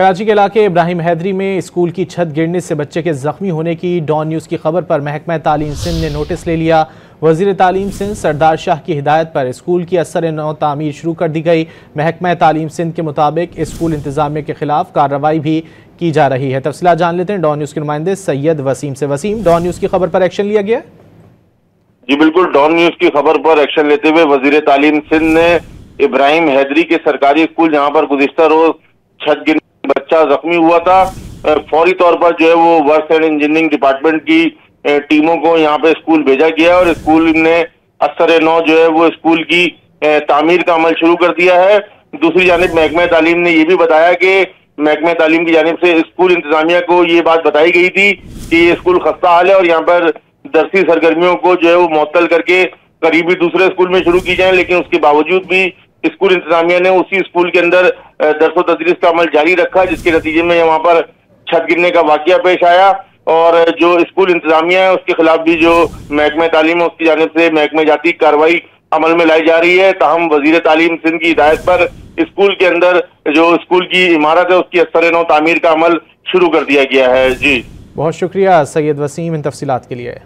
कराची के इलाके इब्राहिम हैदरी में स्कूल की छत गिरने से बच्चे के जख्मी होने की डॉन न्यूज़ की खबर पर महकमा तालीम सिंध ने नोटिस ले लिया। वज़ीर तालीम सिंध सरदार शाह की हिदायत पर स्कूल की असर नौ तामीर शुरू कर दी गई। महकमा तालीम सिंध के मुताबिक स्कूल इंतजामिया के खिलाफ कार्रवाई भी की जा रही है। तफसीलात जान लेते हैं डॉन न्यूज़ के नुमाइंदे सैयद वसीम से। वसीम, डॉन न्यूज़ की खबर पर एक्शन लिया गया? जी बिल्कुल, डॉन न्यूज़ की खबर पर एक्शन लेते हुए वज़ीर तालीम सिंध ने इब्राहिम हैदरी के सरकारी स्कूल जहां पर गुज़िश्ता रोज छत गिरने बच्चा जख्मी हुआ था, फौरी तौर पर जो है वो वर्क्स एंड इंजीनियरिंग डिपार्टमेंट की टीमों को यहाँ पे स्कूल भेजा गया और स्कूल ने असर नौ जो है वो स्कूल की तामीर का अमल शुरू कर दिया है। दूसरी जानिब महकमा तालीम ने ये भी बताया कि महकमा तालीम की जानिब से स्कूल इंतजामिया को ये बात बताई गई थी कि ये स्कूल खस्ता हाल है और यहाँ पर दरसी सरगर्मियों को जो है वो मुअत्तल करके करीबी दूसरे स्कूल में शुरू की जाए, लेकिन उसके बावजूद भी स्कूल इंतजामिया ने उसी स्कूल के अंदर दरसो तदरीस का अमल जारी रखा, जिसके नतीजे में वहां पर छत गिरने का वाकया पेश आया और जो स्कूल इंतजामिया है उसके खिलाफ भी जो महकमा तालीम है उसकी जानिब से महकमा जाती कार्रवाई अमल में लाई जा रही है। ताहम वजीर तालीम सिंध की हिदायत पर स्कूल के अंदर जो स्कूल की इमारत है उसकी असर नौ तामीर का अमल शुरू कर दिया गया है। जी बहुत शुक्रिया सैयद वसीम इन तफसीलात के लिए।